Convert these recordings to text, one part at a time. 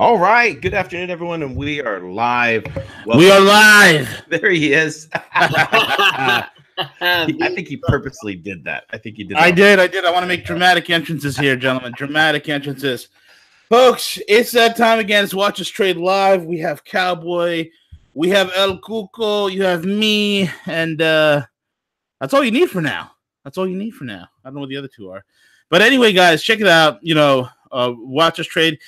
All right. Good afternoon, everyone, and we are live. We are live. There he is. I I think he purposely did that. I think he did. I did. I want to make dramatic entrances here, gentlemen. Dramatic entrances. Folks, it's that time again. It's Watch Us Trade Live. We have Cowboy. We have El Cuco. You have me. And that's all you need for now. I don't know what the other two are. But anyway, guys, check it out. Watch Us Trade.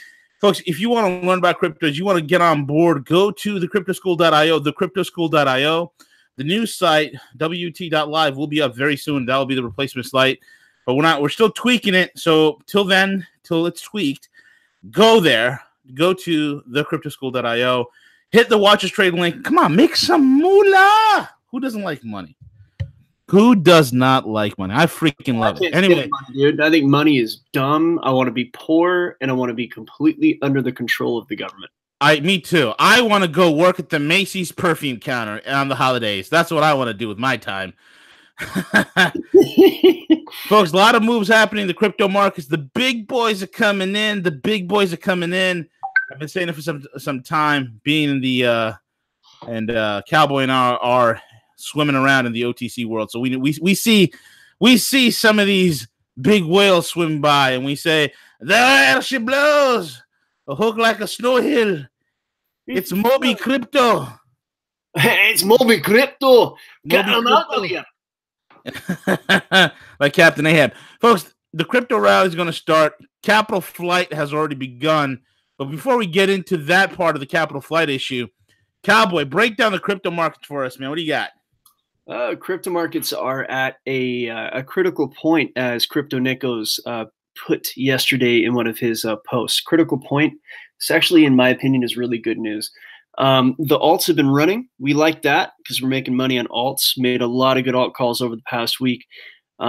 Folks, if you want to learn about cryptos, you want to get on board, go to thecryptoschool.io, thecryptoschool.io. The new site, wt.live, will be up very soon. That'll be the replacement site. But we're still tweaking it. So till it's tweaked, go there. Go to thecryptoschool.io. Hit the Watch Us Trade link. Come on, make some moolah. Who doesn't like money? Who does not like money? I freaking love it. Anyway, money, dude, I think money is dumb. I want to be poor, and I want to be completely under the control of the government. Me too. I want to go work at the Macy's perfume counter on the holidays. That's what I want to do with my time. Folks, a lot of moves happening in the crypto markets. The big boys are coming in. I've been saying it for some time. Being in the Cowboy and I are swimming around in the OTC world, so we see some of these big whales swim by, and we say, "There she blows, a hook like a snow hill. It's Moby Crypto. It's Moby Crypto. Get them out of here." Like Captain Ahab. Folks, the crypto rally is going to start. Capital flight has already begun. But before we get into that part of the capital flight issue, Cowboy, break down the crypto markets for us, man. What do you got? Crypto markets are at a critical point, as Crypto Nico's put yesterday in one of his posts. Critical point. This actually, in my opinion, is really good news. The alts have been running. We like that because we're making money on alts. Made a lot of good alt calls over the past week. We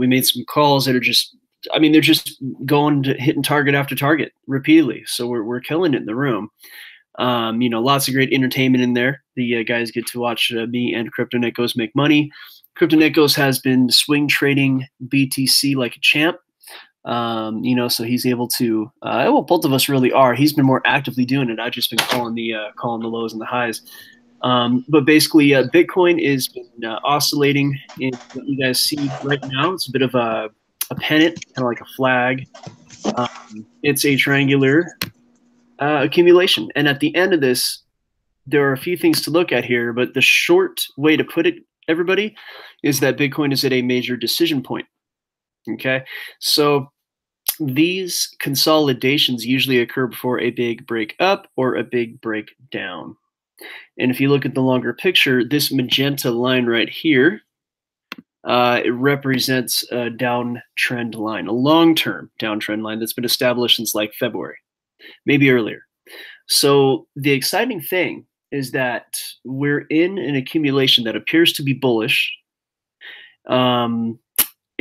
made some calls that are just, they're just going to hitting target after target repeatedly. So we're killing it in the room. Lots of great entertainment in there. The guys get to watch me and Crypto Nikos make money. Crypto Nikos has been swing trading BTC like a champ. So he's able to. Both of us really are. He's been more actively doing it. I've just been calling the lows and the highs. But basically, Bitcoin is been oscillating in what you guys see right now. It's a bit of a pennant, kind of like a flag. It's a triangular accumulation, and at the end of this, there are a few things to look at here. But the short way to put it, everybody, is that Bitcoin is at a major decision point. Okay, so these consolidations usually occur before a big break up or a big break down. And if you look at the longer picture, this magenta line right here, it represents a downtrend line, a long-term downtrend line that's been established since like February, maybe earlier. So the exciting thing is that we're in an accumulation that appears to be bullish.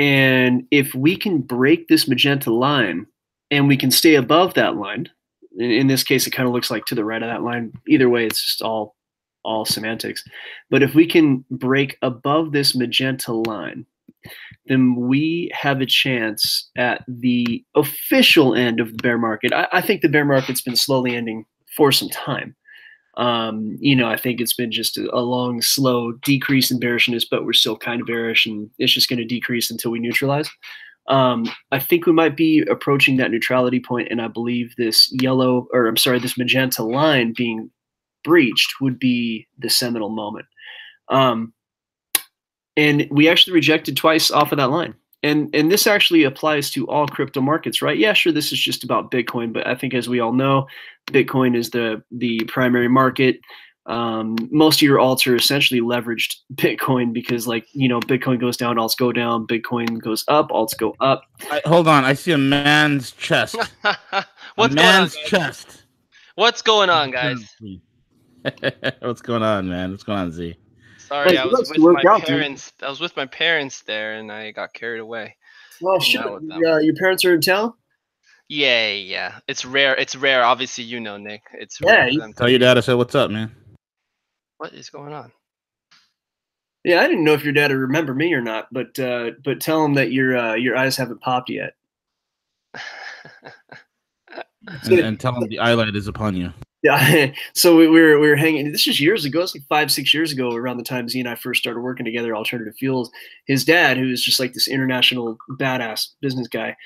And if we can break this magenta line and we can stay above that line, in this case, it kind of looks like to the right of that line. Either way, it's just all semantics. But if we can break above this magenta line, then we have a chance at the official end of the bear market. I think the bear market's been slowly ending for some time. I think it's been just a long, slow decrease in bearishness, but we're still kind of bearish, and it's just going to decrease until we neutralize. I think we might be approaching that neutrality point, and I believe this magenta line being breached would be the seminal moment. And we actually rejected twice off of that line. And this actually applies to all crypto markets, right? Yeah, sure, this is just about Bitcoin, but I think as we all know, Bitcoin is the primary market. Most of your alts are essentially leveraged Bitcoin because, Bitcoin goes down, alts go down. Bitcoin goes up, alts go up. Hold on. I see a man's chest. What's going on, guys? What's going on, man? What's going on, Z? Sorry, I was with my parents there, and I got carried away. Well, shit. Your parents are in town? Yeah. It's rare. Obviously, Nick. It's rare. Yeah. Tell your dad I said, "What's up, man?" What is going on? Yeah, I didn't know if your dad would remember me or not, but tell him that your eyes haven't popped yet. and tell them the eyelight is upon you. Yeah, so we were hanging. This was years ago. It's like 5-6 years ago, around the time Z and I first started working together, Alternative Fuels. His dad, who is just like this international badass business guy,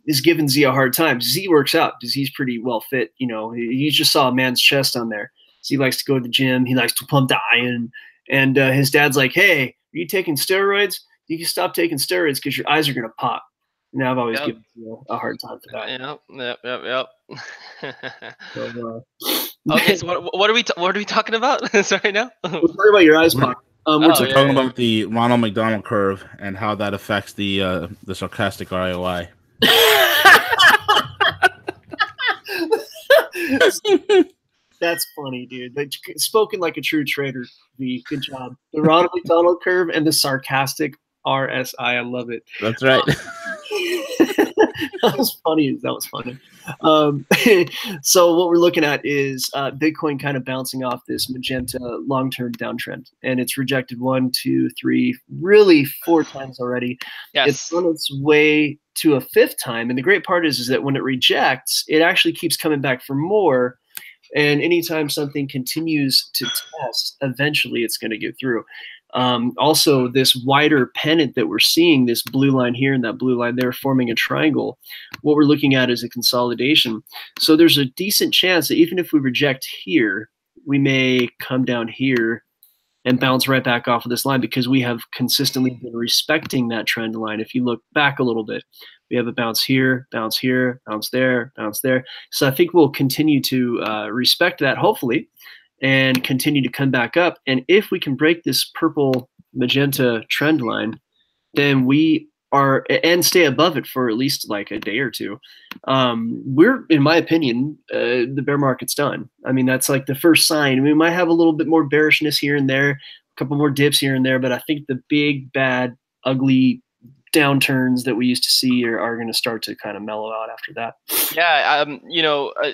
is giving Z a hard time. Z works out because he's pretty well fit. You know, he just saw a man's chest on there. So he likes to go to the gym. He likes to pump the iron. And his dad's like, "Hey, are you taking steroids? You can stop taking steroids because your eyes are gonna pop." And I've always given you a hard time for that. Yep. So, okay, so what are we talking about? Sorry, now we're talking about your eyes pop. We're talking about the Ronald McDonald curve and how that affects the sarcastic ROI. That's funny, dude. Spoken like a true trader. Good job. The Ronald McDonald curve and the sarcastic RSI. I love it. That's right. That was funny. That was funny. So what we're looking at is Bitcoin kind of bouncing off this magenta long-term downtrend, and it's rejected 1, 2, 3, really 4 times already. Yes. It's on its way to a 5th time, and the great part is that when it rejects, it actually keeps coming back for more. And anytime something continues to test, eventually it's going to get through. Also, this wider pennant that we're seeing, this blue line here and that blue line there forming a triangle, what we're looking at is a consolidation. So there's a decent chance that even if we reject here, we may come down here and bounce right back off of this line because we have consistently been respecting that trend line. If you look back a little bit, we have a bounce here, bounce here, bounce there, bounce there. So I think we'll continue to respect that, hopefully, and continue to come back up. And if we can break this purple magenta trend line, then we are, and stay above it for at least like a day or two, we're, in my opinion, the bear market's done. I mean, that's like the first sign. We might have a little bit more bearishness here and there, a couple more dips here and there, but I think the big, bad, ugly downturns that we used to see are going to start to kind of mellow out after that. Yeah,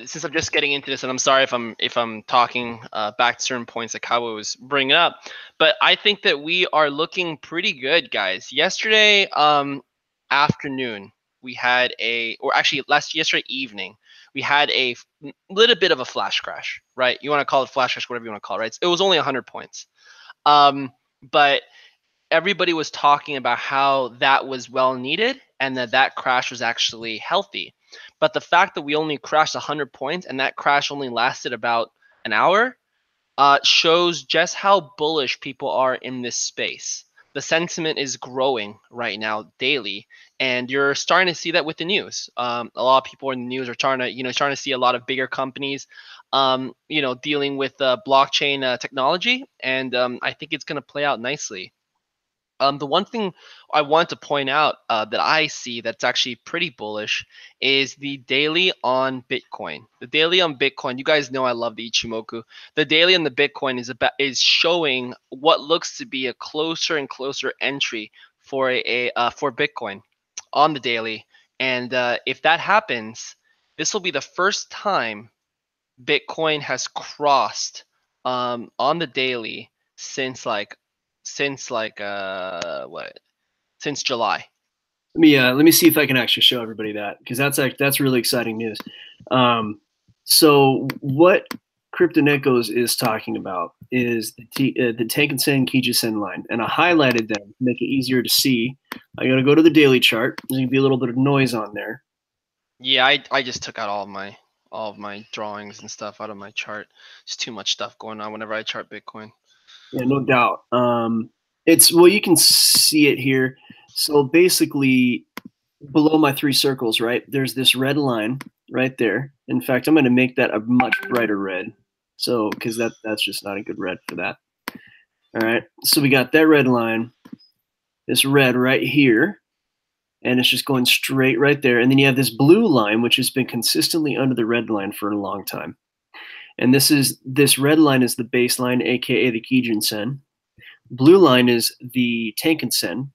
since I'm just getting into this, and I'm sorry if I'm talking back to certain points that Cowboy was bringing up, but I think that we are looking pretty good, guys. Yesterday afternoon, we had yesterday evening, we had a little bit of a flash crash, right? You want to call it flash crash, whatever you want to call it, right? It was only 100 points, but everybody was talking about how that was well needed and that crash was actually healthy. But the fact that we only crashed 100 points and that crash only lasted about an hour shows just how bullish people are in this space. The sentiment is growing right now daily, and you're starting to see that with the news. A lot of people in the news are starting to see a lot of bigger companies, dealing with blockchain technology, and I think it's going to play out nicely. The one thing I want to point out that I see that's actually pretty bullish is the daily on Bitcoin. The daily on Bitcoin, you guys know I love the Ichimoku. The daily on the Bitcoin is showing what looks to be a closer and closer entry for for Bitcoin on the daily. And if that happens, this will be the first time Bitcoin has crossed on the daily since July. Let me see if I can actually show everybody that, because that's really exciting news. So what CryptoNeckos is talking about is the Tenkan-sen Kijisen line, and I highlighted them to make it easier to see. I got to go to the daily chart. There's going to be a little bit of noise on there. Yeah, I just took out all of my drawings and stuff out of my chart. There's too much stuff going on whenever I chart Bitcoin. Yeah, no doubt. You can see it here. So basically, below my 3 circles, right, there's this red line right there. In fact, I'm going to make that a much brighter red. So, because that's just not a good red for that. All right. So we got that red line, this red right here, and it's just going straight right there. And then you have this blue line, which has been consistently under the red line for a long time. And this red line is the baseline, aka the Kijun-sen. Blue line is the Tenkan-sen,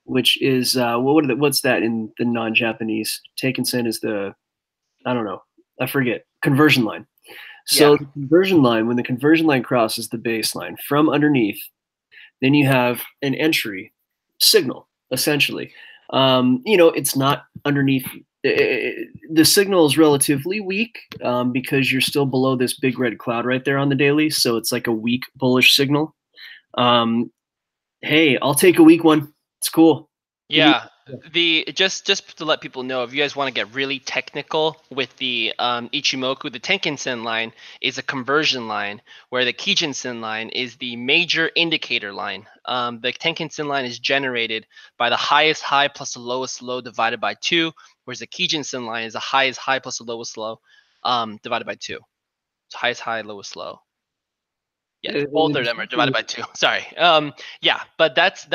which is what's that in the non-Japanese? Tenkan-sen is I forget, conversion line. So The conversion line, when the conversion line crosses the baseline from underneath, then you have an entry signal, essentially. It's not underneath the signal is relatively weak because you're still below this big red cloud right there on the daily. So it's like a weak bullish signal. Hey, I'll take a weak one. It's cool. Yeah, just to let people know, if you guys want to get really technical with the Ichimoku, the Tenkan-sen line is a conversion line, where the Kijun-sen line is the major indicator line. The Tenkan-sen line is generated by the highest high plus the lowest low divided by 2, whereas the Kijun-sen line is the highest high plus the lowest low divided by 2. So highest high, lowest low. Yeah, both of them are divided by 2. Sorry. Yeah, but that's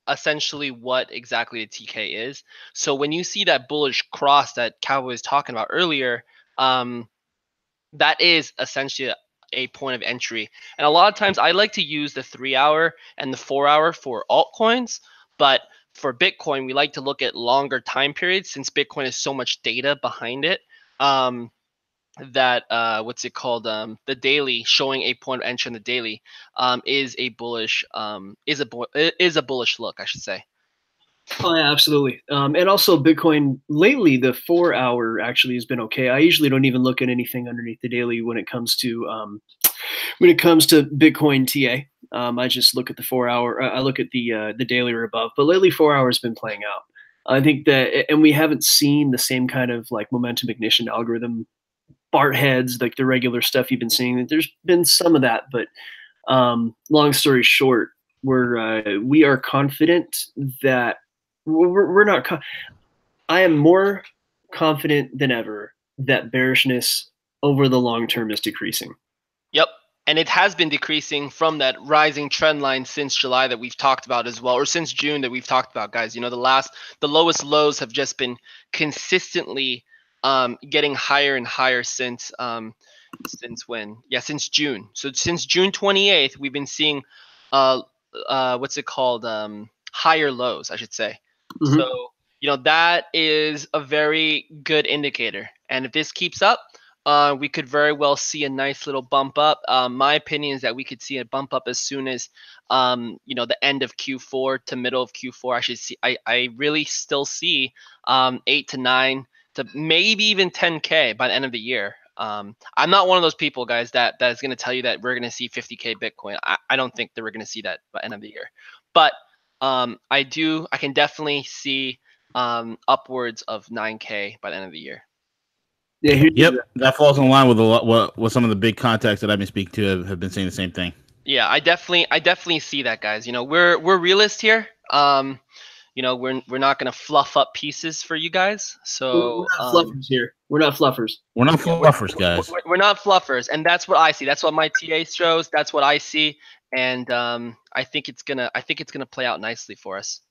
essentially what exactly the TK is. So when you see that bullish cross that Cowboy was talking about earlier, that is essentially a point of entry. And a lot of times I like to use the 3-hour and the 4-hour for altcoins, but for Bitcoin, we like to look at longer time periods since Bitcoin has so much data behind it. That what's it called? The daily, showing a point of entry in the daily is a bullish look, I should say. Oh yeah, absolutely. And also Bitcoin lately, the 4-hour actually has been okay. I usually don't even look at anything underneath the daily when it comes to Bitcoin TA. I just look at the 4-hour. I look at the daily or above. But lately, 4 hours has been playing out. I think that, and we haven't seen the same kind of like momentum ignition algorithm BART heads, like the regular stuff you've been seeing. There's been some of that, but long story short, we are confident that we're not. I am more confident than ever that bearishness over the long term is decreasing. Yep. And it has been decreasing from that rising trend line since July that we've talked about as well, or since June that we've talked about, guys. You know, the lowest lows have just been consistently getting higher and higher since when? Yeah, since June. So since June 28th, we've been seeing what's it called? Higher lows, I should say. Mm-hmm. So, you know, that is a very good indicator. And if this keeps up, we could very well see a nice little bump up. My opinion is that we could see a bump up as soon as, you know, the end of Q4 to middle of Q4. I really still see 8 to 9 to maybe even 10K by the end of the year. I'm not one of those people, guys, that is going to tell you that we're going to see 50K Bitcoin. I don't think that we're going to see that by the end of the year. But I can definitely see upwards of 9K by the end of the year. Yeah, yep, that falls in line with what some of the big contacts that I've been speaking to have been saying the same thing. Yeah, I definitely see that, guys. You know, we're realists here. You know, we're not gonna fluff up pieces for you guys. So we're not fluffers here. We're not fluffers. We're not fluffers, guys. We're not fluffers, and that's what I see. That's what my TA shows. That's what I see, and I think it's gonna play out nicely for us.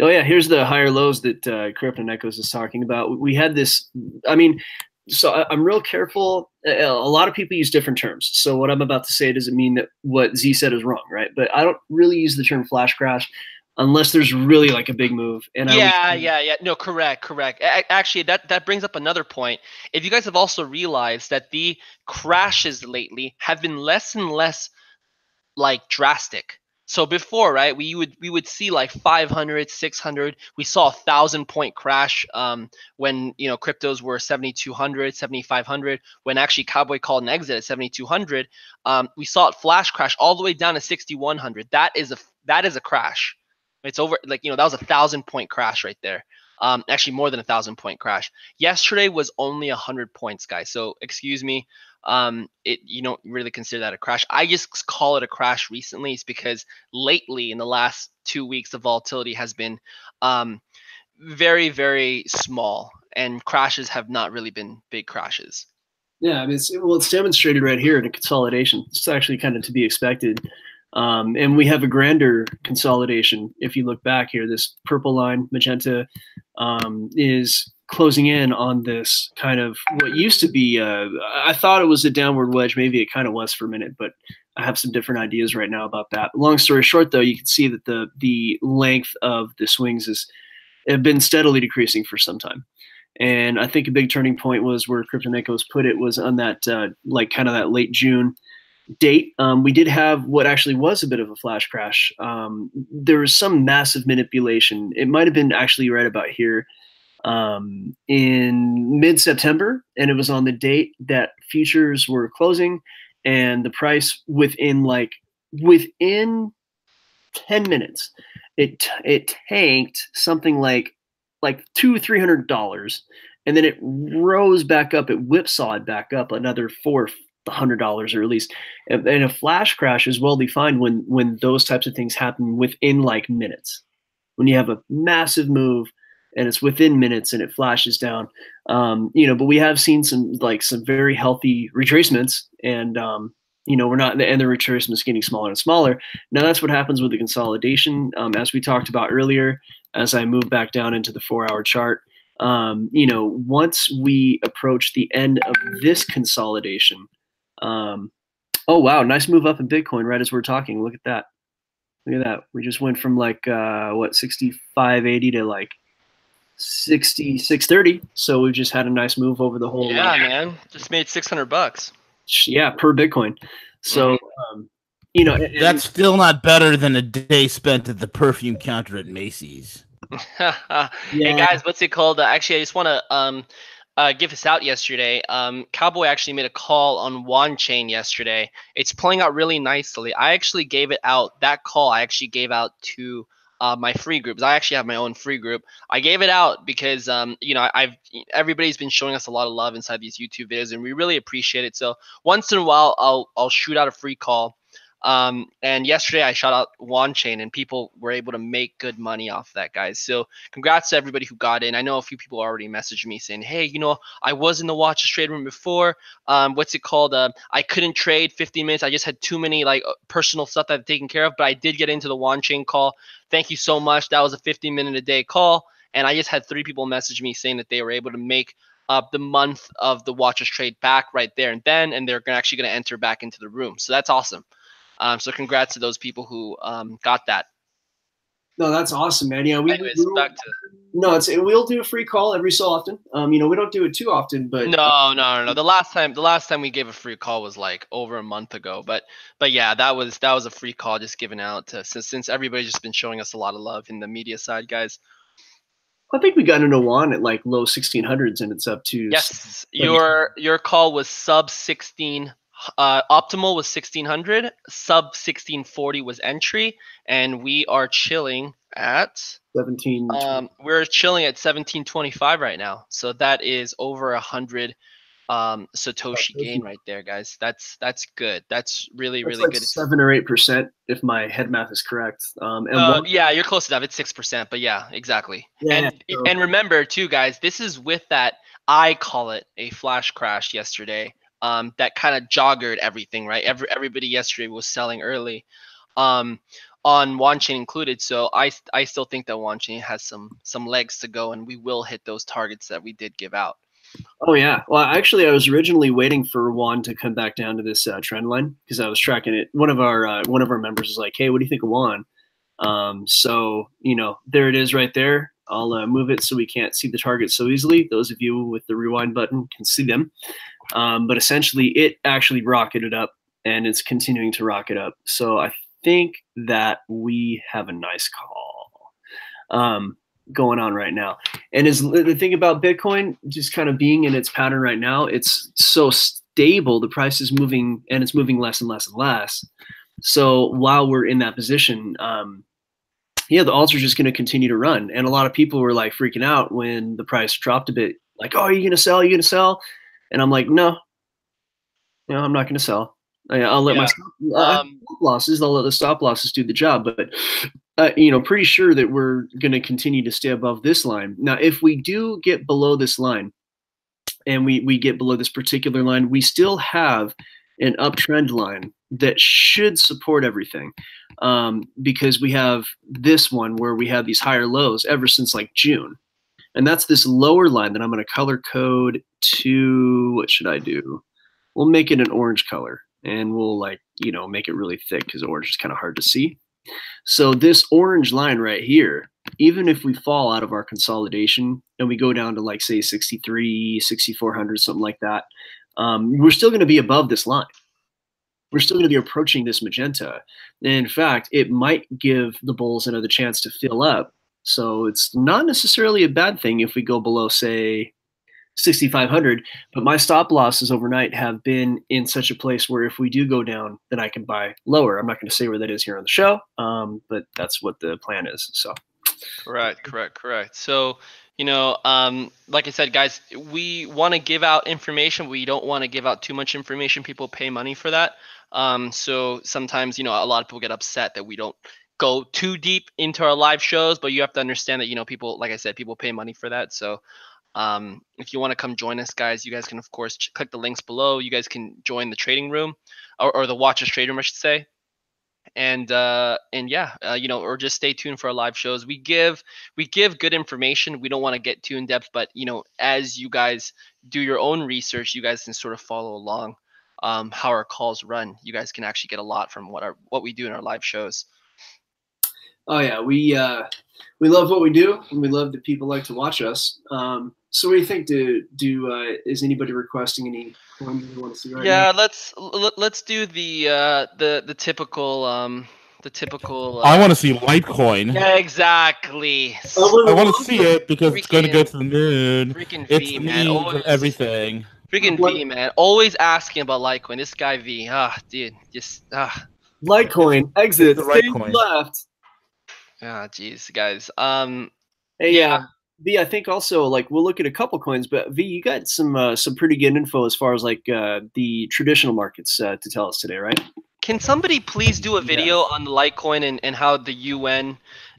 Oh yeah, here's the higher lows that Kryptonekos is talking about. We had this. I mean, so I'm real careful. A lot of people use different terms. So what I'm about to say doesn't mean that what Z said is wrong, right? But I don't really use the term flash crash unless there's really like a big move. And yeah. No, correct. Actually, that brings up another point. If you guys have also realized that the crashes lately have been less and less like drastic. So before, right, we would see like 500, 600. We saw 1,000-point crash when, you know, cryptos were 7,200, 7,500. When actually Cowboy called an exit at 7,200, we saw it flash crash all the way down to 6,100. That is a crash. It's over, like, you know, that was 1,000-point crash right there. Actually more than 1,000-point crash. Yesterday was only 100 points, guys. So excuse me. You don't really consider that a crash. I just call it a crash recently. It's because lately in the last 2 weeks, the volatility has been very, very small, and crashes have not really been big crashes. Yeah, I mean, it's demonstrated right here in a consolidation. It's actually kind of to be expected. And we have a grander consolidation. If you look back here, this purple line, magenta, is closing in on this kind of what used to be, I thought it was a downward wedge. Maybe it kind of was for a minute, but I have some different ideas right now about that. Long story short, though, you can see that the length of the swings have been steadily decreasing for some time. And I think a big turning point was where Kryptonekos put it was on that, like kind of that late June date. We did have what actually was a bit of a flash crash. There was some massive manipulation. It might have been actually right about here. in mid-September, and it was on the date that futures were closing, and the price within 10 minutes, it tanked something like $200-300, and then it rose back up. It whipsawed back up another $400, or at least. And a flash crash is well defined when those types of things happen within like minutes. When you have a massive move and it's within minutes and it flashes down, but we have seen some very healthy retracements, and we're not, and the retracements getting smaller and smaller. Now that's what happens with the consolidation, as we talked about earlier. As I move back down into the 4-hour chart, once we approach the end of this consolidation, oh wow, nice move up in Bitcoin right as we're talking. Look at that. Look at that. We just went from 65.80 to 66.30. So we've just had a nice move over the whole. Yeah, man, just made $600. Yeah, per Bitcoin. So, that's still not better than a day spent at the perfume counter at Macy's. Hey guys, what's it called? Actually, I just want to give this out yesterday. Cowboy actually made a call on One Chain yesterday. It's playing out really nicely. I actually gave it out. That call I actually gave out to my free groups. I actually have my own free group. I gave it out because everybody's been showing us a lot of love inside these YouTube videos, and we really appreciate it. So once in a while, I'll shoot out a free call. And yesterday I shot out One Chain, and people were able to make good money off that, guys. So congrats to everybody who got in. I know a few people already messaged me saying, hey, I was in the watch and trade room before. What's it called? I couldn't trade 15 minutes. I just had too many personal stuff that I've taken care of, but I did get into the One Chain call. Thank you so much. That was a 15-minute a day call. And I just had 3 people message me saying that they were able to make the month of the watches trade back right there and then, and they're actually going to enter back into the room. So that's awesome. So congrats to those people who got that. No, that's awesome, man. Yeah, we'll do a free call every so often. We don't do it too often, but no. The last time we gave a free call was over a month ago. But yeah, that was a free call just given out to since everybody's just been showing us a lot of love in the media side, guys. I think we got into one at low 1600s, and it's up to. Yes, your call was sub 16. Optimal was 1600, sub 1640 was entry, and we are chilling at 17. We're chilling at 1725 right now, so that is over 100 Satoshi gain right there, guys. That's good. That's really good. 7 or 8% if my head math is correct. Yeah, you're close enough. It's 6%, but yeah, exactly. Yeah, and remember too, guys, this is with that, I call it a flash crash yesterday. That kind of joggered everything, right? Everybody yesterday was selling early, on One Chain included. So I still think that One Chain has some legs to go, and we will hit those targets that we did give out. Oh yeah. Well, actually, I was originally waiting for Juan to come back down to this trend line because I was tracking it. One of our members was like, "Hey, what do you think of Juan?" So there it is right there. I'll move it so we can't see the target so easily. Those of you with the rewind button can see them. But essentially, it actually rocketed up, and it's continuing to rocket up. So I think that we have a nice call going on right now. And the thing about Bitcoin, just kind of being in its pattern right now, it's so stable. The price is moving, and it's moving less and less and less. So while we're in that position, the alts are just going to continue to run. And a lot of people were freaking out when the price dropped a bit. Oh, are you going to sell? Are you going to sell? And I'm like, no, I'm not going to sell. I'll let my stop losses. I'll let the stop losses do the job. But pretty sure that we're going to continue to stay above this line. Now, if we do get below this line, and we get below this particular line, we still have an uptrend line that should support everything, because we have this one where we have these higher lows ever since June. And that's this lower line that I'm going to color code to, what should I do? We'll make it an orange color, and we'll make it really thick because orange is kind of hard to see. So this orange line right here, even if we fall out of our consolidation and we go down to say 63, 6400, something like that, we're still going to be above this line. We're still going to be approaching this magenta. And in fact, it might give the bulls another chance to fill up So it's not necessarily a bad thing if we go below, say, 6,500. But my stop losses overnight have been in such a place where if we do go down, then I can buy lower. I'm not going to say where that is here on the show, but that's what the plan is. So Correct. So, like I said, guys, we want to give out information. We don't want to give out too much information. People pay money for that. So sometimes, a lot of people get upset that we don't go too deep into our live shows, but you have to understand that, people, like I said, people pay money for that. So if you want to come join us, guys, you guys can, of course, click the links below. You guys can join the trading room or the Watchers Trade Room, I should say. And yeah, or just stay tuned for our live shows. We give good information. We don't want to get too in depth, but as you guys do your own research, you guys can sort of follow along how our calls run. You guys can actually get a lot from what we do in our live shows. Oh yeah, we love what we do, and we love that people like to watch us. So what do you think? Is anybody requesting any coins you want to see right now? Yeah, let's do the typical I want to see Litecoin. Yeah, exactly. I want to see it because it's going to go to the moon. Freaking It's V, the man. means of everything. Freaking V, man. Always asking about Litecoin. This guy V. Dude, just Litecoin exit. The right Stay coin. left. Jeez, guys. Hey, yeah. V, I think also we'll look at a couple coins, but V, you got some pretty good info as far as the traditional markets to tell us today, right? Can somebody please do a video on the Litecoin and how the UN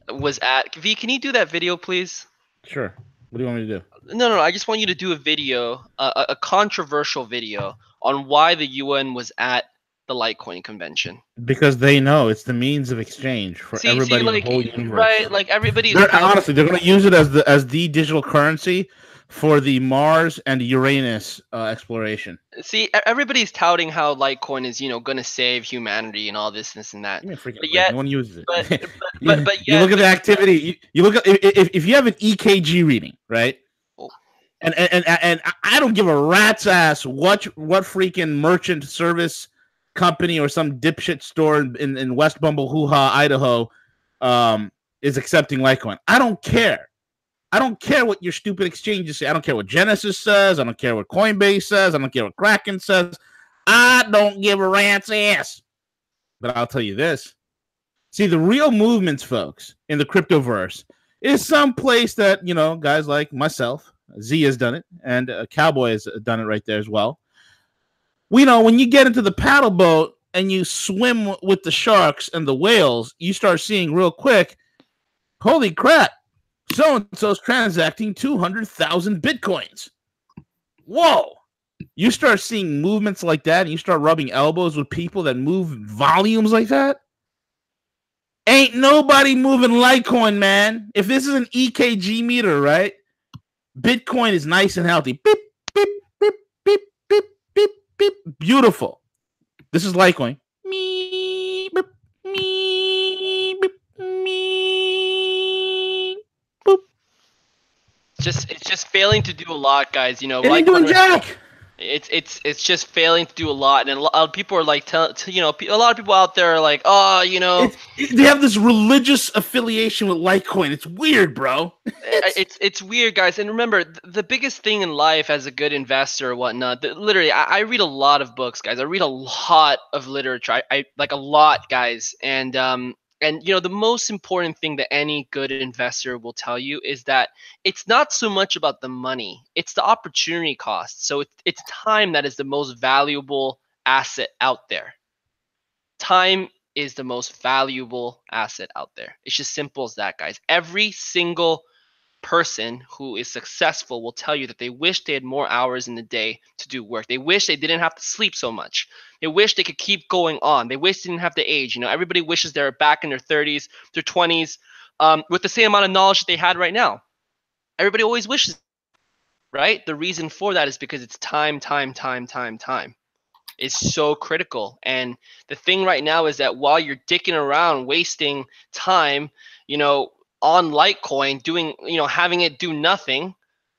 was at? V, can you do that video, please? Sure. What do you want me to do? No. I just want you to do a video, a controversial video on why the UN was at the Litecoin convention. Because they know it's the means of exchange for everybody in the whole universe. Right, like everybody. Honestly, they're going to use it as the digital currency for the Mars and Uranus exploration. See, everybody's touting how Litecoin is, going to save humanity and all this and that. But yet, no one uses it. But yet, you look at the activity. You look at if you have an EKG reading, right? Oh. And I don't give a rat's ass what freaking merchant service company or some dipshit store in West Bumble Hoo Ha, Idaho, is accepting Litecoin. I don't care. I don't care what your stupid exchanges say. I don't care what Genesis says. I don't care what Coinbase says. I don't care what Kraken says. I don't give a rat's ass. But I'll tell you this. See, the real movements, folks, in the cryptoverse is some place that, guys like myself, Z has done it, and Cowboy has done it right there as well. When you get into the paddle boat and you swim with the sharks and the whales, you start seeing real quick, holy crap, so-and-so's transacting 200,000 Bitcoins. Whoa. You start seeing movements like that and you start rubbing elbows with people that move volumes like that. Ain't nobody moving Litecoin, man. If this is an EKG meter, right? Bitcoin is nice and healthy. Beep, beep, beep, beep, beep, beep, beep. Beautiful. This is Litecoin. Me, beep, me, beep, me. Boop. It's just failing to do a lot, guys. It ain't doing jack. It's just failing to do a lot, and a lot of people are like, a lot of people out there are like, they have this religious affiliation with Litecoin. It's weird, bro. It's weird, guys. And remember, the biggest thing in life as a good investor or whatnot, literally, I read a lot of books, guys. I read a lot of literature. I like a lot, guys, and the most important thing that any good investor will tell you is that it's not so much about the money, it's the opportunity cost. So it's time that is the most valuable asset out there. Time is the most valuable asset out there. It's just simple as that, guys. Every single person who is successful will tell you that they wish they had more hours in the day to do work. They wish they didn't have to sleep so much. They wish they could keep going on. They wish they didn't have to age. Everybody wishes they were back in their 30s, their 20s, with the same amount of knowledge that they had right now. Everybody always wishes, right? The reason for that is because it's time. It's so critical. And the thing right now is that while you're dicking around, wasting time, on Litecoin, doing, having it do nothing,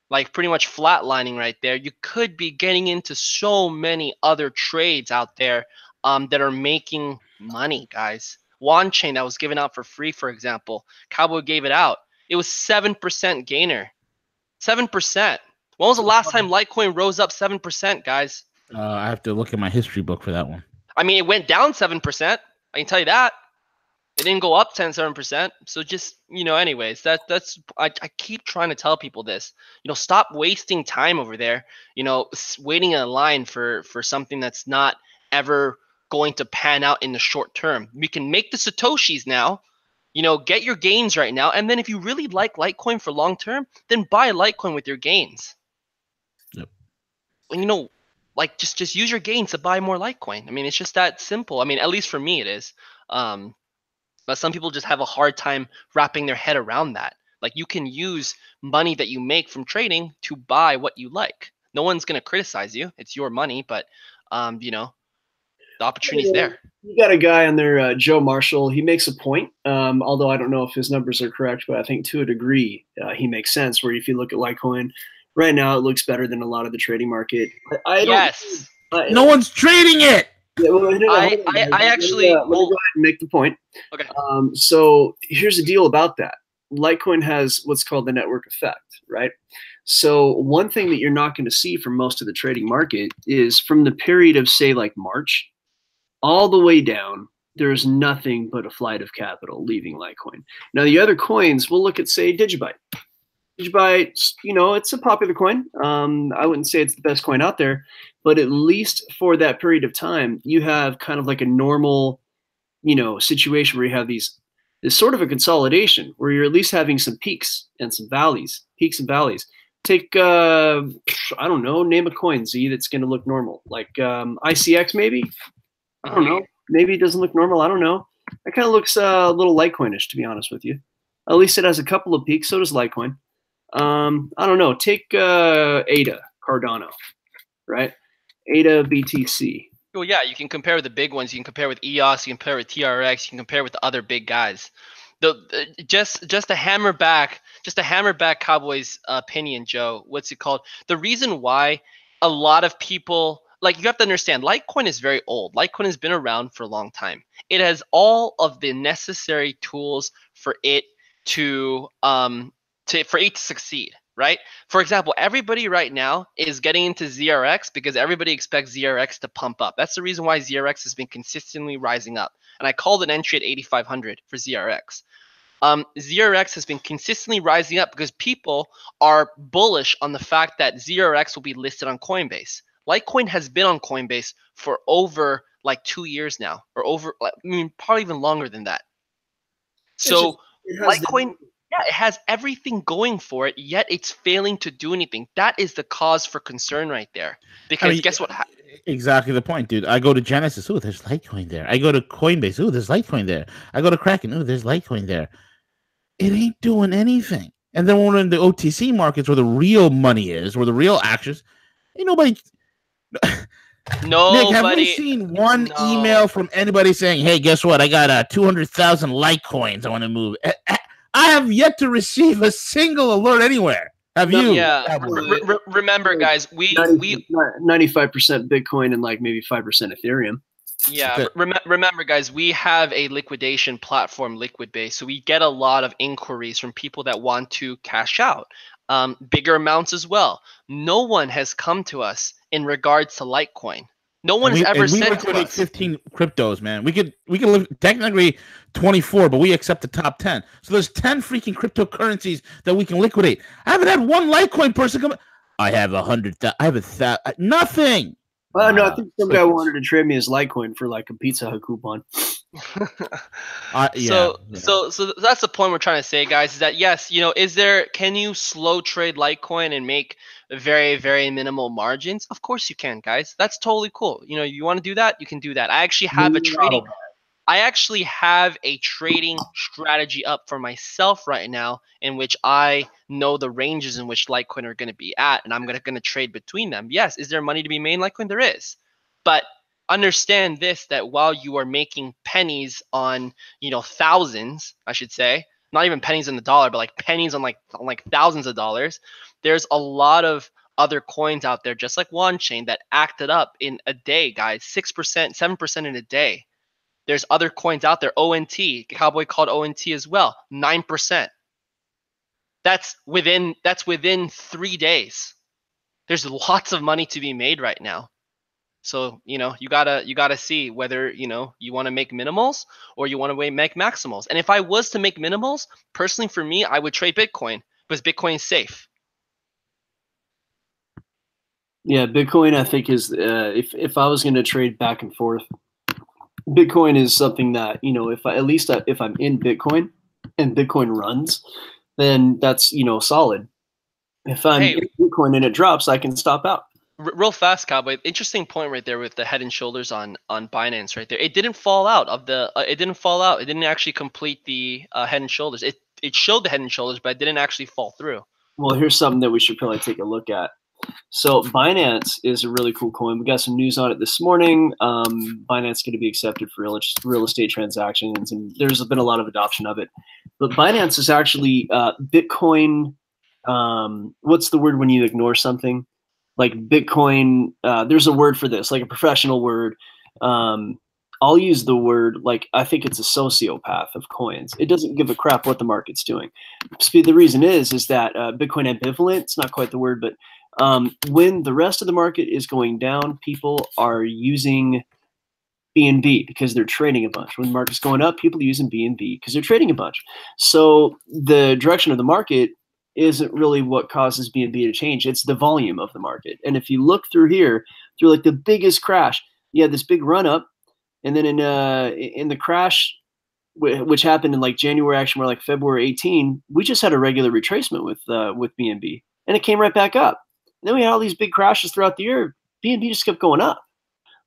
like pretty much flatlining right there, you could be getting into so many other trades out there that are making money, guys. One chain that was given out for free, for example, Cowboy gave it out. It was 7% gainer. 7%. When was the last time Litecoin rose up 7%, guys? I have to look at my history book for that one. I mean, it went down 7%. I can tell you that. It didn't go up 7%. So just, anyways, that's I keep trying to tell people this. Stop wasting time over there, waiting in a line for something that's not ever going to pan out in the short term. We can make the Satoshis now, get your gains right now. And then if you really like Litecoin for long term, then buy Litecoin with your gains. Yep. And, just use your gains to buy more Litecoin. I mean, it's just that simple. I mean, at least for me it is. But some people just have a hard time wrapping their head around that. Like, you can use money that you make from trading to buy what you like. No one's going to criticize you. It's your money, but, the opportunity's there. You got a guy on there, Joe Marshall. He makes a point, although I don't know if his numbers are correct, but I think to a degree he makes sense, where if you look at Litecoin, right now it looks better than a lot of the trading market. Yes. No one's trading it. Yeah, well, I actually let me go ahead and make the point. Okay. So here's the deal about that. Litecoin has what's called the network effect, right? So one thing that you're not going to see from most of the trading market is from the period of, say, like March, all the way down, there's nothing but a flight of capital leaving Litecoin. Now, the other coins, we'll look at, say, Digibyte. Digibyte, it's a popular coin. I wouldn't say it's the best coin out there, but at least for that period of time, you have kind of like a normal, situation where you have this sort of a consolidation where you're at least having some peaks and some valleys, Take, I don't know, name a coin, Z, that's going to look normal. Like ICX, maybe? I don't know. Maybe it doesn't look normal. I don't know. It kind of looks a little Litecoinish, to be honest with you. At least it has a couple of peaks. So does Litecoin. I don't know. Take ADA, Cardano, right? ADA, BTC. Well, yeah, you can compare with the big ones. You can compare with EOS. You can compare with TRX. You can compare with the other big guys. Just to hammer back Cowboys' opinion, Joe. What's it called? The reason why a lot of people, like, you have to understand, Litecoin is very old. Litecoin has been around for a long time. It has all of the necessary tools for it to succeed, right? For example, everybody right now is getting into ZRX because everybody expects ZRX to pump up. That's the reason why ZRX has been consistently rising up. And I called an entry at 8,500 for ZRX. ZRX has been consistently rising up because people are bullish on the fact that ZRX will be listed on Coinbase. Litecoin has been on Coinbase for over like 2 years now, or probably even longer than that. So Litecoin, it has everything going for it, yet it's failing to do anything. That is the cause for concern right there. Because guess what? Exactly the point, dude. I go to Genesis. Oh, there's Litecoin there. I go to Coinbase. Oh, there's Litecoin there. I go to Kraken. Oh, there's Litecoin there. It ain't doing anything. And then when we're in the OTC markets where the real money is, where the real actions, ain't nobody. Nobody. Nick, have we seen one email from anybody saying, "Hey, guess what? I got 200,000 Litecoins. I want to move." I have yet to receive a single alert anywhere. Have you? Yeah. Remember, guys, we 95% Bitcoin and like maybe 5% Ethereum. Yeah. Remember, guys, we have a liquidation platform, Liquidbase, so we get a lot of inquiries from people that want to cash out, bigger amounts as well. No one has come to us in regards to Litecoin. No one has ever said to us. We liquidate 15 cryptos, man. We could live technically 24, but we accept the top 10. So there's 10 freaking cryptocurrencies that we can liquidate. I haven't had one Litecoin person come. I have 100,000. I have 1,000. Nothing. Well, no, I think some guy wanted to trade me his Litecoin for like a Pizza Hut coupon. So that's the point we're trying to say, guys, is that yes, can you slow trade Litecoin and make very, very minimal margins? Of course you can, guys. That's totally cool. You want to do that, you can do that. I actually have a trading strategy up for myself right now in which I know the ranges in which Litecoin are going to be at, and I'm going to trade between them. Yes, is there money to be made in Litecoin? There is. But understand this, that while you are making pennies on, thousands, I should say, not even pennies on the dollar, but like pennies on like thousands of dollars, there's a lot of other coins out there, just like OneChain, that acted up in a day, guys, 6%, 7% in a day. There's other coins out there. ONT, Cowboy called ONT as well, 9%. That's within 3 days. There's lots of money to be made right now. So, you gotta see whether, you want to make minimals or you want to make maximals. And if I was to make minimals, personally for me, I would trade Bitcoin because Bitcoin is safe. Yeah, Bitcoin, I think is if I was going to trade back and forth, Bitcoin is something that, if I'm in Bitcoin and Bitcoin runs, then that's, solid. If I'm in Bitcoin and it drops, I can stop out. Real fast, Cowboy. Interesting point right there with the head and shoulders on Binance right there. It didn't fall out of the. It didn't fall out. It didn't actually complete the head and shoulders. It showed the head and shoulders, but it didn't actually fall through. Well, here's something that we should probably take a look at. So Binance is a really cool coin. We got some news on it this morning. Binance is going to be accepted for real estate transactions, and there's been a lot of adoption of it. But Binance is actually Bitcoin. What's the word when you ignore something? Like Bitcoin, there's a word for this, like a professional word. I'll use the word, like, I think it's a sociopath of coins. It doesn't give a crap what the market's doing. The reason is that Bitcoin ambivalent, it's not quite the word, but when the rest of the market is going down, people are using BNB because they're trading a bunch. When the market's going up, people are using BNB because they're trading a bunch. So the direction of the market isn't really what causes BNB to change. It's the volume of the market. And if you look through here, through like the biggest crash, you had this big run up, and then in the crash, which happened in like January, actually more like February 18, we just had a regular retracement with BNB, and it came right back up. And then we had all these big crashes throughout the year. BNB just kept going up.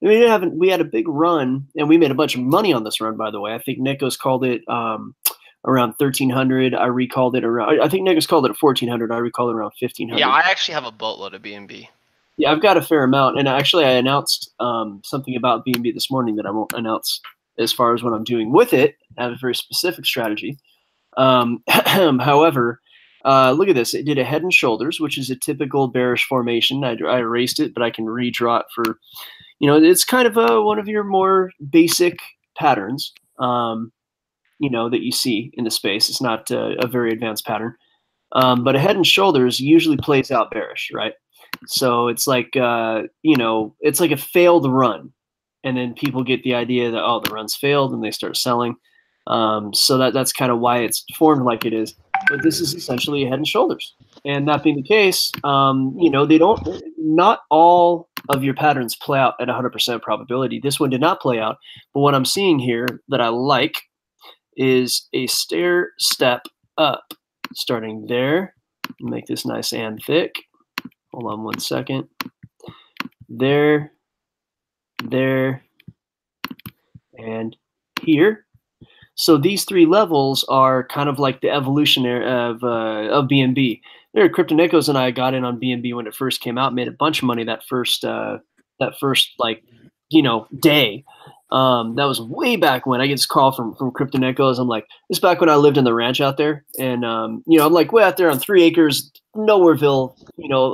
I mean, we had a big run, and we made a bunch of money on this run, by the way. I think Nico's called it around 1,300. I recalled it around. I think Nico's called it at 1,400. I recalled it around 1,500. Yeah, I actually have a boatload of BNB. Yeah, I've got a fair amount, and actually, I announced something about BNB this morning that I won't announce as far as what I'm doing with it. I have a very specific strategy. However, look at this. It did a head and shoulders, which is a typical bearish formation. I erased it, but I can redraw it for. It's kind of one of your more basic patterns, that you see in the space. It's not a very advanced pattern. But a head and shoulders usually plays out bearish, right? So it's like, it's like a failed run. And then people get the idea that, oh, the run's failed, and they start selling. So that's kind of why it's formed like it is. But this is essentially a head and shoulders. And that being the case, not all of your patterns play out at 100% probability. This one did not play out. But what I'm seeing here that I like is a stair step up, starting there. Make this nice and thick. Hold on 1 second. There, and here. So these three levels are kind of like the evolutionary of BNB. There, Cryptonicos and I got in on BNB when it first came out, made a bunch of money that first day. That was way back when. I get this call from Cryptonicos. I'm like, this is back when I lived in the ranch out there, and I'm like way out there on 3 acres, Nowhereville,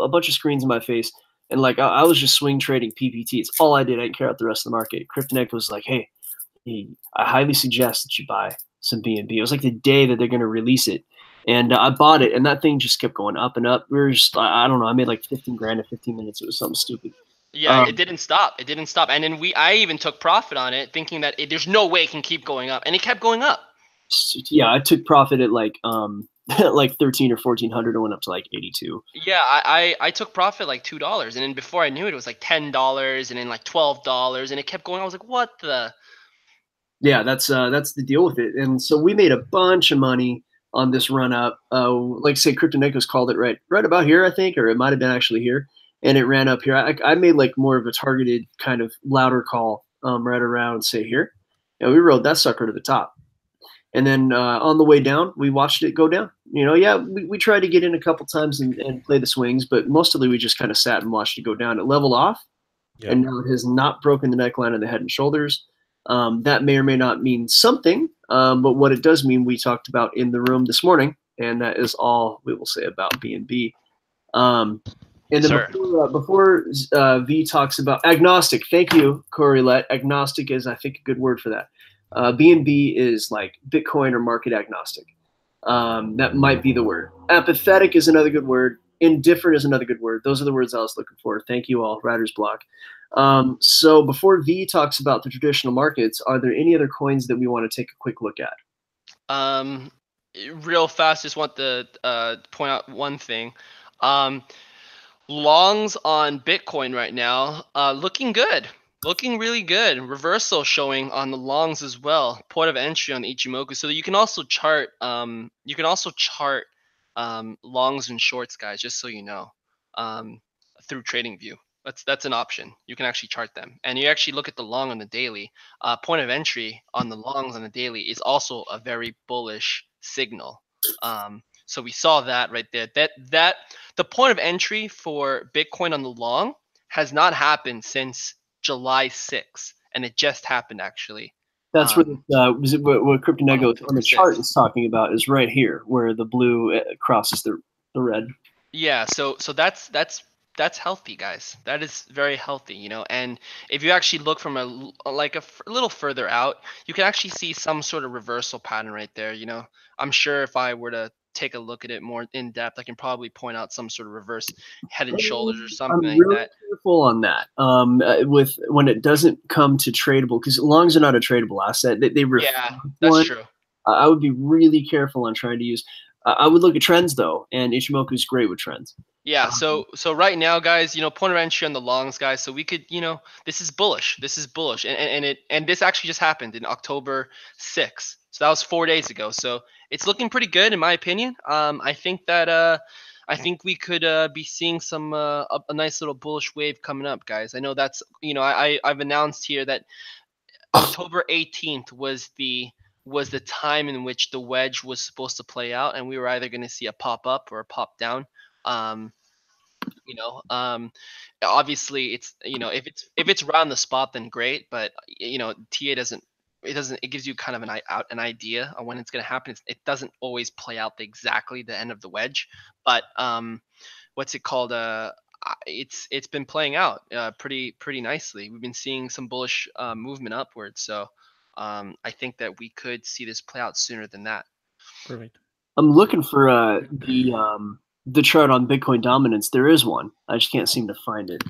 a bunch of screens in my face, and like I was just swing trading PPT. It's all I did. I didn't care about the rest of the market. Cryptonicos was like, hey, I highly suggest that you buy some BNB. It was like the day that they're going to release it. And I bought it, and that thing just kept going up and up. We were just, I don't know, I made like 15 grand in 15 minutes. It was something stupid. Yeah, it didn't stop. It didn't stop. And then I even took profit on it, thinking that there's no way it can keep going up. And it kept going up. Yeah, I took profit at like like 13 or 1,400. It went up to like 82. Yeah, I took profit like $2. And then before I knew it, it was like $10 and then like $12. And it kept going. I was like, what the? Yeah, that's the deal with it. And so we made a bunch of money on this run up. Like say Cryptonicos called it right about here, I think, or it might have been actually here. And it ran up here. I made like more of a targeted kind of louder call right around say here. And we rode that sucker to the top. And then on the way down, we watched it go down. We tried to get in a couple times and play the swings, but mostly we just kind of sat and watched it go down. It leveled off, and now it has not broken the neckline of the head and shoulders. That may or may not mean something, but what it does mean we talked about in the room this morning, and that is all we will say about BNB. And then before V talks about agnostic, thank you, Corey. Agnostic is, I think, a good word for that. BNB is like Bitcoin or market agnostic. That might be the word. Apathetic is another good word. Indifferent is another good word. Those are the words I was looking for. Thank you all, Writer's Block. So before V talks about the traditional markets, are there any other coins that we want to take a quick look at? Real fast, just want to point out one thing. Longs on Bitcoin right now, looking good, looking really good. Reversal showing on the longs as well. Point of entry on the Ichimoku. So you can also chart, longs and shorts, guys. Just so you know, through TradingView. That's an option. You can actually chart them, and you actually look at the long on the daily. Point of entry on the longs on the daily is also a very bullish signal. So we saw that right there. That the point of entry for Bitcoin on the long has not happened since July 6th, and it just happened actually. That's what CryptoNego on the chart is talking about, is right here where the blue crosses the red. Yeah, so that's healthy, guys. That is very healthy, you know. And if you actually look from a little further out, you can actually see some sort of reversal pattern right there. You know, I'm sure if I were to take a look at it more in depth, I can probably point out some sort of reverse head and shoulders or something I'm really like that. Careful on that. With when it doesn't come to tradable, because longs are not a tradable asset. They Yeah, that's true. I would be really careful on trying to use. I would look at trends though, and Ichimoku is great with trends. Yeah, so right now, guys, you know, point of entry on the longs, guys. So we could, you know, this is bullish. This is bullish, and this actually just happened in October 6th. So that was 4 days ago. So it's looking pretty good in my opinion. I think that I think we could be seeing some a nice little bullish wave coming up, guys. I know that's, you know, I've announced here that October 18th was the time in which the wedge was supposed to play out, and we were either going to see a pop up or a pop down. You know, obviously it's, you know, if it's around the spot, then great, but you know, TA doesn't, it gives you kind of an idea of when it's going to happen. It doesn't always play out exactly the end of the wedge, but what's it called, it's been playing out pretty nicely. We've been seeing some bullish movement upwards, so I think that we could see this play out sooner than that. Perfect. I'm looking for the chart on Bitcoin dominance. There is one. I just can't seem to find it.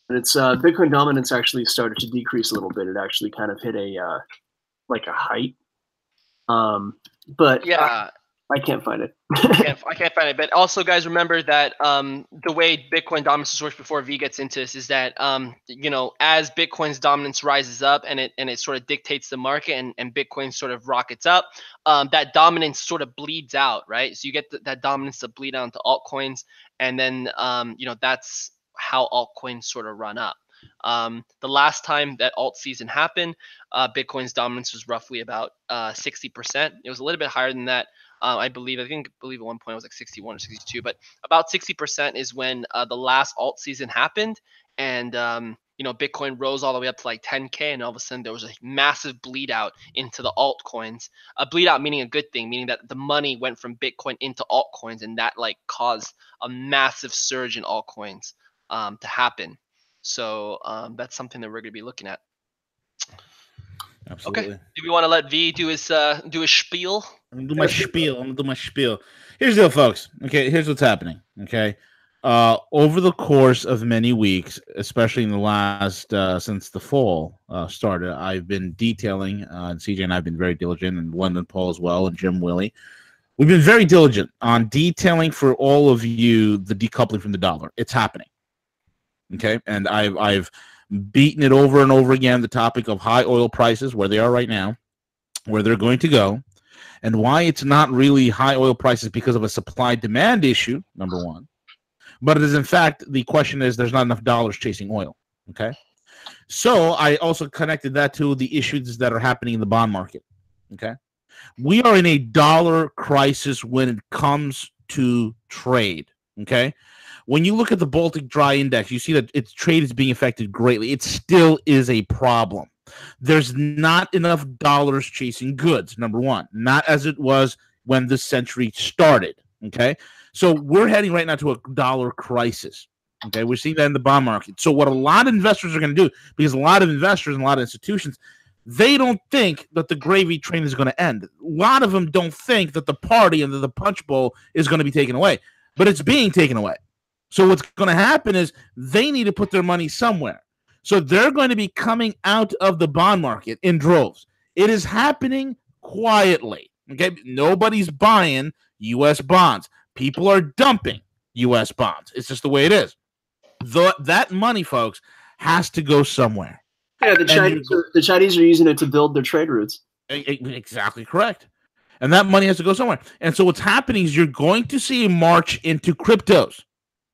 But it's Bitcoin dominance actually started to decrease a little bit. It actually kind of hit a like a height. But yeah, I can't find it. I can't find it. But also, guys, remember that the way Bitcoin dominance works, before V gets into this, is that you know, as Bitcoin's dominance rises up and it sort of dictates the market, and Bitcoin sort of rockets up, that dominance sort of bleeds out, right? So you get that dominance to bleed out into altcoins, and then you know, that's how altcoins sort of run up. The last time that alt season happened, Bitcoin's dominance was roughly about 60%. It was a little bit higher than that. I believe at one point it was like 61 or 62, but about 60% is when the last alt season happened, and you know, Bitcoin rose all the way up to like 10K, and all of a sudden there was a massive bleed out into the altcoins. A bleed out meaning a good thing, meaning that the money went from Bitcoin into altcoins, and that like caused a massive surge in altcoins to happen. So that's something that we're going to be looking at. Absolutely. Okay. Do we want to let V do his spiel? I'm gonna do my spiel. Here's the deal, folks. Okay, here's what's happening. Okay, over the course of many weeks, especially in the last since the fall started, I've been detailing. And CJ and I've been very diligent, and London Paul as well, and Jim Willie. We've been very diligent on detailing for all of you the decoupling from the dollar. It's happening. Okay, and I've beaten it over and over again, the topic of high oil prices, where they are right now, where they're going to go, and why it's not really high oil prices because of a supply-demand issue, number one, but it is, in fact, the question is there's not enough dollars chasing oil, okay? So I also connected that to the issues that are happening in the bond market, okay? We are in a dollar crisis when it comes to trade, okay? When you look at the Baltic Dry Index, you see that its trade is being affected greatly. It still is a problem. There's not enough dollars chasing goods, number one. Not as it was when this century started, okay? So we're heading right now to a dollar crisis, okay? We're seeing that in the bond market. So what a lot of investors are going to do, because a lot of investors and a lot of institutions, They don't think that the gravy train is going to end. A lot of them don't think that the party and the punch bowl is going to be taken away, but it's being taken away. So what's going to happen is they need to put their money somewhere. So they're going to be coming out of the bond market in droves. It is happening quietly. Okay, nobody's buying U.S. bonds. People are dumping U.S. bonds. It's just the way it is. That money, folks, has to go somewhere. Yeah, the Chinese are using it to build their trade routes. Exactly correct. And that money has to go somewhere. And so what's happening is you're going to see a march into cryptos.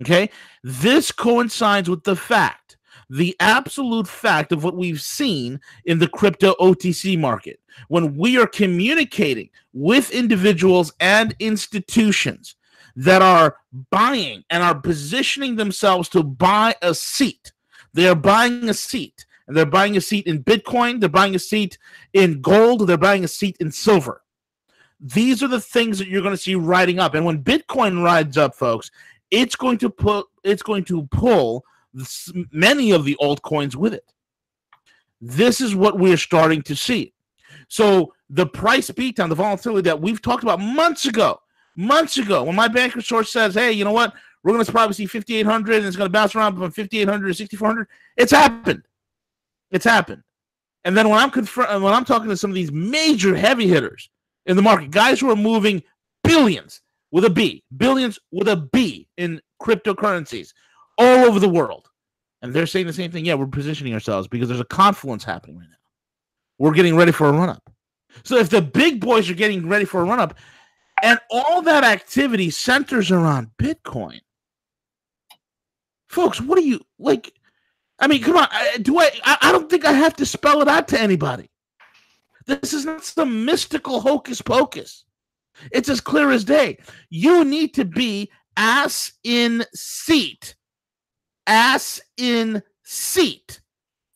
Okay? This coincides with the absolute fact of what we've seen in the crypto OTC market. When we are communicating with individuals and institutions that are buying and are positioning themselves to buy a seat, they are buying a seat. And they're buying a seat in Bitcoin, they're buying a seat in gold, they're buying a seat in silver. These are the things that you're going to see riding up. And when Bitcoin rides up, folks, it's going to pull many of the altcoins with it. This is what we're starting to see. So the price beatdown, the volatility that we've talked about months ago, when my banker source says, hey, you know what, we're going to probably see 5,800 and it's going to bounce around from 5,800 to 6,400, it's happened. It's happened. And then when I'm talking to some of these major heavy hitters in the market, guys who are moving billions with a B in cryptocurrencies all over the world, and they're saying the same thing. Yeah, we're positioning ourselves because there's a confluence happening right now. We're getting ready for a run-up. So if the big boys are getting ready for a run-up, and all that activity centers around Bitcoin, folks, what are you like? I mean, come on. I don't think I have to spell it out to anybody. This is not some mystical hocus pocus. It's as clear as day. You need to be ass in seat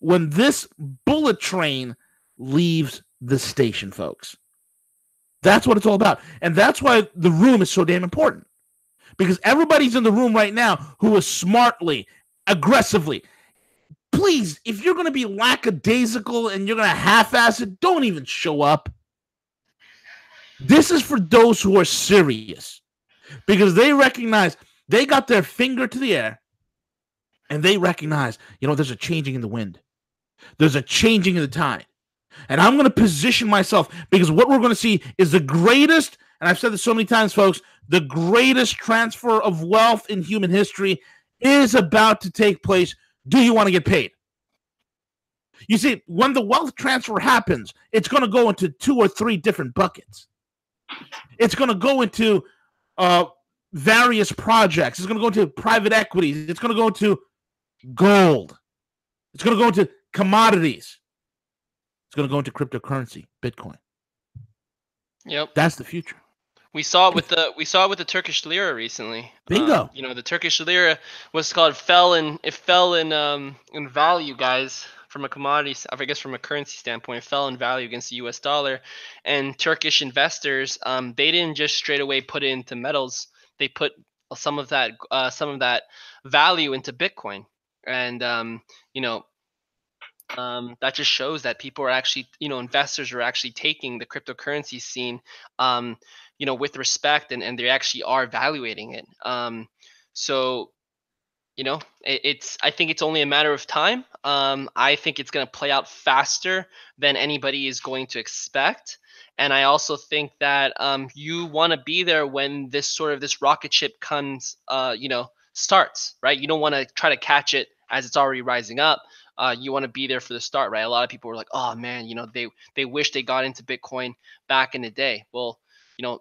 when this bullet train leaves the station, folks. That's what it's all about. And that's why the room is so damn important. Because everybody's in the room right now who is smartly, aggressively. Please, if you're going to be lackadaisical and you're going to half-ass it, don't even show up. This is for those who are serious. Because they recognize they got their finger to the air and they recognize, there's a changing in the wind. There's a changing in the tide. And I'm going to position myself because what we're going to see is the greatest, and I've said this so many times, folks, the greatest transfer of wealth in human history is about to take place. Do you want to get paid? You see, when the wealth transfer happens, it's going to go into 2 or 3 different buckets. It's going to go into various projects. It's going to go into private equities. It's going to go into gold. It's going to go into commodities. It's going to go into cryptocurrency, Bitcoin. Yep, that's the future. We saw it with the Turkish lira recently. Bingo. The Turkish lira fell in value, guys, from a commodity, I guess from a currency standpoint, it fell in value against the US dollar. And Turkish investors, they didn't just straight away put it into metals. They put some of that value into Bitcoin. And that just shows that people are actually, investors are actually taking the cryptocurrency scene with respect, and they actually are evaluating it. So, I think it's only a matter of time. I think it's going to play out faster than anybody is going to expect. And I also think that you want to be there when this rocket ship comes, starts, right? You don't want to try to catch it as it's already rising up. You want to be there for the start, right? A lot of people were like, oh man, they wish they got into Bitcoin back in the day. Well,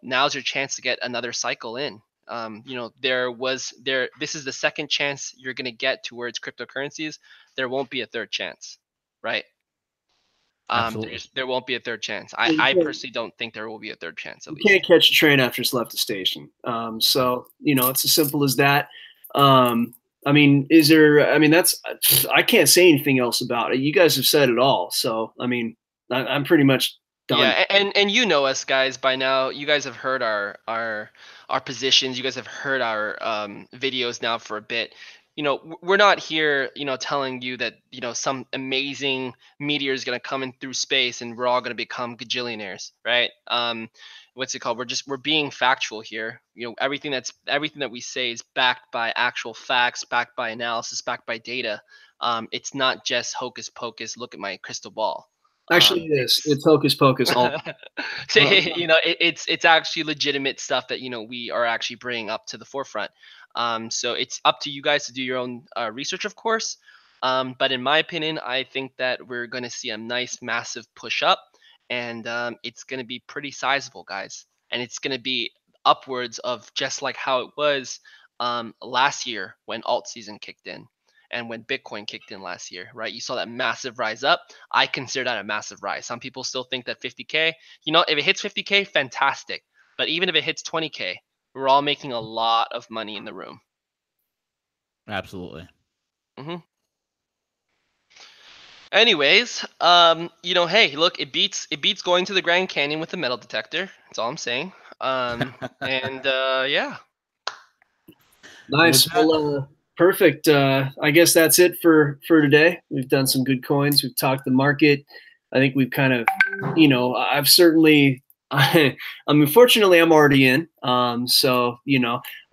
now's your chance to get another cycle in. This is the second chance you're going to get towards cryptocurrencies. There won't be a third chance, right? There won't be a third chance. I personally don't think there will be a third chance. You can't catch a train after it's left the station. So, it's as simple as that. I can't say anything else about it. You guys have said it all. So, I'm pretty much done. Yeah, and us guys by now. You guys have heard our positions. You guys have heard our videos now for a bit. we're not here, telling you that, some amazing meteor is going to come in through space and we're all going to become gajillionaires, right? What's it called? We're being factual here. Everything that we say is backed by actual facts, backed by analysis, backed by data. It's not just hocus pocus. Look at my crystal ball. Actually, it is. It's hocus pocus. So, it's actually legitimate stuff that we are actually bringing up to the forefront. So it's up to you guys to do your own research, of course. But in my opinion, I think that we're going to see a nice, massive push up, and it's going to be pretty sizable, guys. And it's going to be upwards of just like how it was last year when alt season kicked in. And when Bitcoin kicked in last year, right? You saw that massive rise up. I consider that a massive rise. Some people still think that 50K, if it hits 50K, fantastic. But even if it hits 20K, we're all making a lot of money in the room. Absolutely. Mm-hmm. Anyways, hey, look, it beats going to the Grand Canyon with a metal detector. That's all I'm saying. Yeah. Nice. Well, perfect. I guess that's it for today. We've done some good coins. We've talked the market. I think we've kind of, I've certainly, unfortunately, I'm already in. So,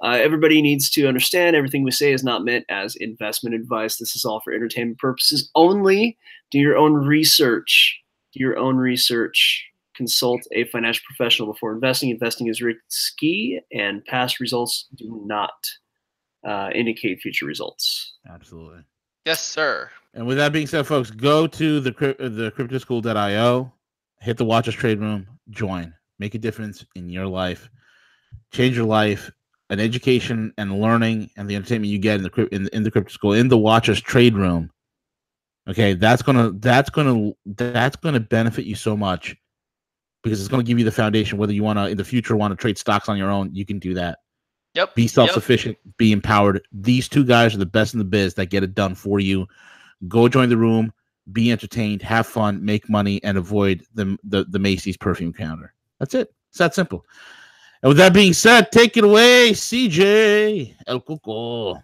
everybody needs to understand everything we say is not meant as investment advice. This is all for entertainment purposes only. Do your own research. Consult a financial professional before investing. Investing is risky, and past results do not indicate future results. Absolutely. Yes, sir. And with that being said, folks, go to the cryptoschool.io, hit the Watch Us Trade Room, join, make a difference in your life, change your life, an education and learning and the entertainment you get in the crypto school, in the Watch Us Trade Room. Okay, that's gonna benefit you so much, because it's gonna give you the foundation. Whether you in the future want to trade stocks on your own, you can do that. Yep. Be self-sufficient, be empowered. These two guys are the best in the biz that get it done for you. Go join the room, be entertained, have fun, make money, and avoid the Macy's perfume counter. That's it. It's that simple. And with that being said, take it away, CJ El Cuco.